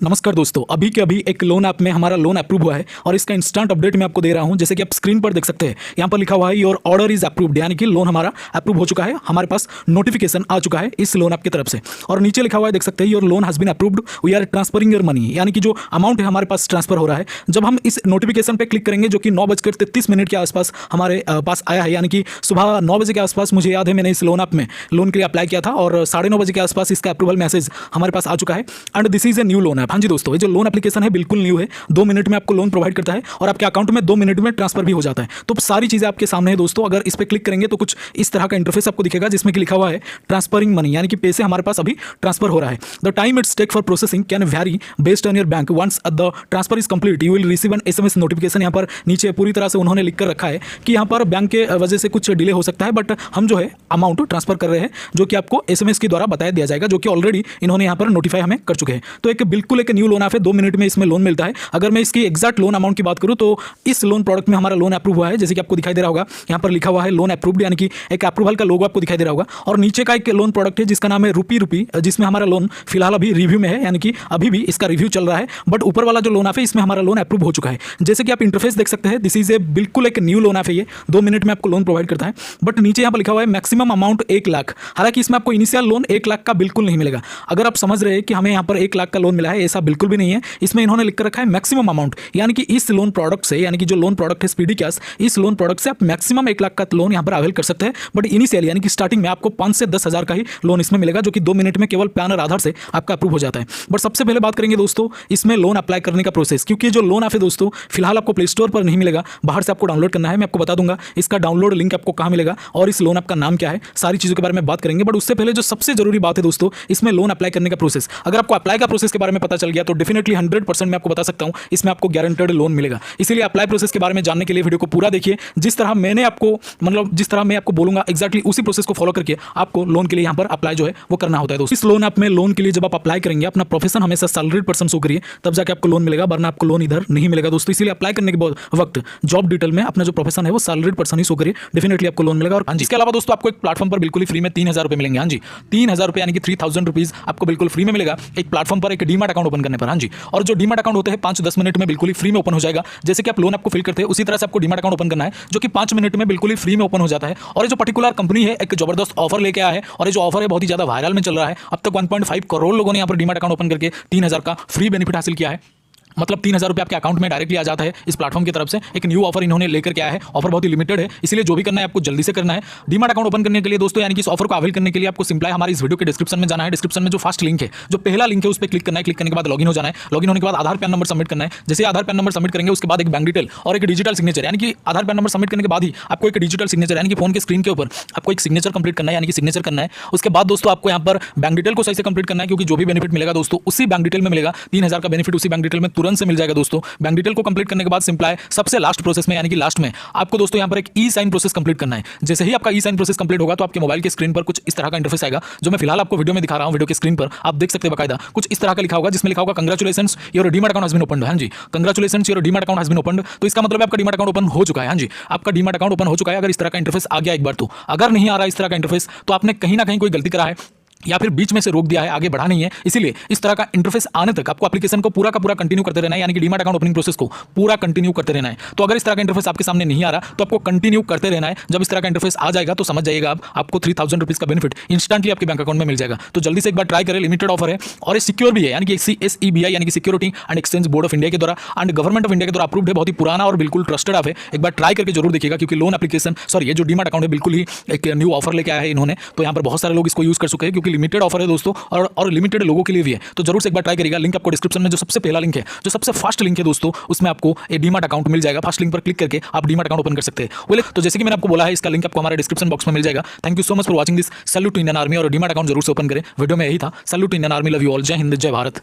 नमस्कार दोस्तों, अभी के अभी एक लोन ऐप में हमारा लोन अप्रूव हुआ है और इसका इंस्टेंट अपडेट मैं आपको दे रहा हूं। जैसे कि आप स्क्रीन पर देख सकते हैं, यहाँ पर लिखा हुआ है योर ऑर्डर इज अप्रूव्ड, यानी कि लोन हमारा अप्रूव हो चुका है। हमारे पास नोटिफिकेशन आ चुका है इस लोन ऐप की तरफ से। और नीचे लिखा हुआ है, देख सकते हैं, your loan has been approved, we are transferring your money, यानी कि जो अमाउंट है हमारे पास ट्रांसफर हो रहा है। जब हम इस नोटिफिकेशन पर क्लिक करेंगे, जो कि 9:33 के आसपास हमारे पास आया है, यानी कि सुबह 9 बजे के आसपास मुझे याद है मैंने इस लोन ऐप में लोन के लिए अप्लाई किया था और 9:30 बजे के आसपास इसका अप्रूवल मैसेज हमारे पास आ चुका है। And this is a new loan app. हाँ जी दोस्तों, ये जो लोन एप्लीकेशन है बिल्कुल न्यू है। 2 मिनट में आपको लोन प्रोवाइड करता है और आपके अकाउंट में 2 मिनट में ट्रांसफर भी हो जाता है। तो सारी चीजें आपके सामने है दोस्तों। अगर इस पर क्लिक करेंगे तो कुछ इस तरह का इंटरफेस आपको दिखेगा, जिसमें कि लिखा हुआ है ट्रांसफरिंग मनी, यानी कि पैसे हमारे पास अभी ट्रांसफर हो रहा है। The time it's take for processing can very based on your bank. Once the transfer is complete you will receive an SMS notification. यहाँ पर नीचे पूरी तरह से उन्होंने लिख कर रखा है कि यहाँ पर बैंक के वजह से कुछ डिले हो सकता है, बट हम जो है अमाउंट ट्रांसफर कर रहे हैं, जो कि आपको SMS के द्वारा बताया दिया जाएगा, जो कि ऑलरेडी इन्होंने यहाँ पर नोटिफाई हमें कर चुके हैं। तो एक बिल्कुल एक न्यू लोन ऐप है, 2 मिनट में इसमें लोन मिलता है। अगर मैं इसकी एग्जैक्ट लोन अमाउंट की बात करूं तो इस लोन प्रोडक्ट में हमारा लोन अप्रूव हुआ है, जैसे कि आपको दिखाई दे रहा होगा। यहाँ पर लिखा हुआ है लोन अप्रूव्ड, यानी कि एक अप्रूवल का लोगो आपको दिखाई दे रहा होगा। और नीचे का एक लोन प्रोडक्ट है जिसका नाम है रूपी, जिसमें हमारा लोन फिलहाल अभी रिव्यू में है, यानी कि अभी भी इसका रिव्यू चल रहा है। बट ऊपर वाला जो लोन ऐप है, इसमें हमारा लोन अप्रूव हो चुका है। जैसे कि आप इंटरफेस देख सकते हैं, दिस इज ए बिल्कुल एक न्यू लोन ऐप है। ये 2 मिनट में आपको लोन प्रोवाइड करता है। बट नीचे यहाँ पर लिखा हुआ है मैक्सिमम अमाउंट 1 लाख। हालांकि इसमें आपको इनिशियल लोन 1 लाख का बिल्कुल नहीं मिलेगा। अगर आप समझ रहे हैं कि हमें यहाँ पर 1 लाख का लोन मिला है, ऐसा बिल्कुल भी नहीं है। इसमें इन्होंने लिख कर रखा है मैक्सिमम अमाउंट, यानी कि इस लोन प्रोडक्ट से, यानी कि जो लोन प्रोडक्ट है स्पीडी कैश, इस लोन प्रोडक्ट से आप मैक्सिमम 1 लाख का लोन यहाँ पर अवेल कर सकते हैं। बट इनिशियल यानी कि स्टार्टिंग में आपको 5 से 10 हज़ार का ही लोन इसमें मिलेगा, जो कि 2 मिनट में केवल पैन और आधार से आपका अप्रूव हो जाता है। बट सबसे पहले बात करेंगे दोस्तों इसमें लोन अप्लाई करने का प्रोसेस, क्योंकि जो लोन ऐप है दोस्तों फिलहाल आपको प्ले स्टोर पर नहीं मिलेगा, बाहर से आपको डाउनलोड करना है। मैं आपको बता दूंगा इसका डाउनलोड लिंक आपको कहाँ मिलेगा और इस लोन ऐप का नाम क्या है, सारी चीज़ों के बारे में बात करेंगे। बट उससे पहले जो सबसे जरूरी बात है दोस्तों, इसमें लोन अप्लाई करने का प्रोसेस। अगर आपको अप्लाई का प्रोसेस के बारे में पता चल गया तो डेफिनेटली 100% मैं आपको बता सकता हूँ इसमें आपको गारंटेड लोन मिलेगा। इसीलिए अप्लाई प्रोसेस के बारे में जानने के लिए वीडियो को पूरा देखिए। जिस तरह मैंने आपको जिस तरह मैं आपको बोलूंगा एक्जैक्टली उसी प्रोसेस को फॉलो करके आपको लोन के लिए यहाँ पर अप्लाई जो है वो करना होता है दोस्तों। इस लोन ऐप में लोन के लिए जब आप अप्लाई करेंगे, अपना प्रोफेशन हमेशा सैलरीड पर्सन शो करिए, तब जाके आपको लोन मिलेगा, वरना आपको लोन इधर नहीं मिलेगा दोस्तों। इसीलिए अप्लाई करने के वक्त जॉब डिटेल में अपना जो प्रोफेशन है वो सैलरीड पर्सन ही शो करिए, डेफिनेटली आपको लोन मिलेगा। और हाँ जी, इसके अलावा दोस्तों आपको एक प्लेटफॉर्म पर बिल्कुल ही फ्री में 3000 रुपये मिलेंगे। हाँ जी, 3000 रुपये यानी कि 3000 रुपीज आपको बिल्कुल फ्री में मिलेगा एक प्लेटफॉर्म पर, एक डीमैट अकाउंट ओपन करने पर। हाँ जी, और जो डीमैट अकाउंट होते हैं 5-10 मिनट में बिल्कुल ही फ्री में ओपन हो जाएगा। जैसे कि आप लोन आपको फिल करते हैं उसी तरह से आपको डीमैट अकाउंट ओपन करना है, जो कि 5 मिनट में बिल्कुल ही फ्री में ओपन हो जाता है। और ये जो पर्टिकुलर कंपनी है एक जबरदस्त ऑफर लेके आया है, और ये जो ऑफर है बहुत ही ज्यादा वायरल में चल रहा है। अब तक 1.5 करोड़ लोगों ने यहाँ पर डीमैट अकाउंट ओपन करके 3000 का फ्री बेनिफिट हासिल किया है। मतलब 3000 रुपये आपके अकाउंट में डायरेक्टली आ जाता है इस प्लेटफॉर्म की तरफ से। एक न्यू ऑफर इन्होंने लेकर के आया है, ऑफर बहुत ही लिमिटेड है, इसलिए जो भी करना है आपको जल्दी से करना है। डीमैट अकाउंट ओपन करने के लिए दोस्तों, यानी कि इस ऑफर को अवेल करने के लिए आपको सिंपल हमारे इस वीडियो के डिस्क्रिप्शन में जाना है। डिस्क्रिप्शन में जो फर्स्ट लिंक है, जो पहला लिंक है, उस पर क्लिक करना है। क्लिक करने के बाद लॉगिन हो जाना है। लॉगिन होने के बाद आधार पैन नंबर सबमिट करना है। जैसे आधार पैन नंबर सबमिट करेंगे उसके बाद एक बैंक डिटेल और एक डिजिटल सिग्नेचर, यानी कि आधार पैन नंबर सबमिट करने के बाद ही आपको एक डिजिटल सिग्नेचर, यानी कि फोन के स्क्रीन के ऊपर आपको एक सिग्नेचर कंप्लीट करना है, यानी कि सिग्नेचर करना है। उसके बाद दोस्तों आपको यहाँ पर बैंक डिटेल को सही से कंप्लीट करना है, क्योंकि जो भी बेनिफिट मिलेगा दोस्तों उसी बैंक डिटेल में मिलेगा। 3000 का बेनिफिट उसी बैंक डिटेल में तुरंत से मिल जाएगा दोस्तों। बैंक डिटेल को कंप्लीट करने के बाद सिंपल है सबसे लास्ट प्रोसेस में, यानी कि लास्ट में आपको दोस्तों यहाँ पर एक ई साइन प्रोसेस कंप्लीट करना है। जैसे ही आपका ई साइन प्रोसेस कंप्लीट होगा तो आपके मोबाइल के स्क्रीन पर कुछ इस तरह का इंटरफेस आएगा, जो मैं फिलहाल आपको वीडियो में दिखा रहा हूं। वीडियो के स्क्रीन पर आप देख सकते हैं बकायदा कुछ इस तरह का लिखा होगा, जिसमें लिखा होगा congratulations your demat account has been opened. हाँ जी, congratulations your demat account has been opened. तो इसका मतलब आपका डीमैट अकाउंट ओपन हो चुका है। हाँ जी, आपका डीमैट अकाउंट ओपन हो चुका है। अगर इस तरह का इंटरफेस आ गया एक बार तो, अगर नहीं आ रहा इस तरह का इंटरफेस तो आपने कहीं ना कहीं कोई गलती करा है या फिर बीच में से रोक दिया है, आगे बढ़ा नहीं है। इसीलिए इस तरह का इंटरफेस आने तक आपको एप्लीकेशन को पूरा का पूरा कंटिन्यू करते रहना है, यानी कि डीमैट अकाउंट ओपनिंग प्रोसेस को पूरा कंटिन्यू करते रहना है। तो अगर इस तरह का इंटरफेस आपके सामने नहीं आ रहा तो आपको कंटिन्यू करते रहना है। जब इस तरह का इंटरफेस आ जाएगा तो समझ जाइएगा आपको 3000 रुपीज का बेनिफिट इंस्टेंटली आपके बैंक अकाउंट में मिल जाएगा। तो जल्दी से एक बार ट्राई करें, लिमिटेड ऑफर है और ये सिक्योर भी है, यानी कि CSEBI यानी कि security and exchange board of India के द्वारा एंड गवर्नमेंट ऑफ इंडिया के द्वारा अप्रूव्ड है। बहुत ही पुराना और बिल्कुल ट्रस्टेड ऐप है। एक बार ट्राई करके जरूर देखिएगा, क्योंकि लोन एप्लीकेशन ये जो डीमैट अकाउंट है बिल्कुल ही एक न्यू ऑफर लेके आया है इन्होंने। तो यहाँ पर बहुत सारे लोग इसको यूज कर चुके हैं, क्योंकि लिमिटेड ऑफर है दोस्तों और लिमिटेड लोगों के लिए भी है। तो जरूर से एक बार ट्राई करिएगा। लिंक आपको डिस्क्रिप्शन में जो सबसे पहला लिंक है, जो सबसे फर्स्ट लिंक है दोस्तों, उसमें आपको एक डीमैट अकाउंट मिल जाएगा। फर्स्ट लिंक पर क्लिक करके आप डीमैट अकाउंट ओपन कर सकते हैं। बोले तो जैसे कि मैंने आपको बोला है, इसका लिंक आपको हमारे डिस्क्रिप्शन बॉक्स में मिल जाएगा। Thank you so much for watching this. Salute to Indian army, और डीमैट अकाउंट जरूर से ओपन करें। वीडियो में यही था। Salute to Indian army, love you all. जय हिंद, जय भारत।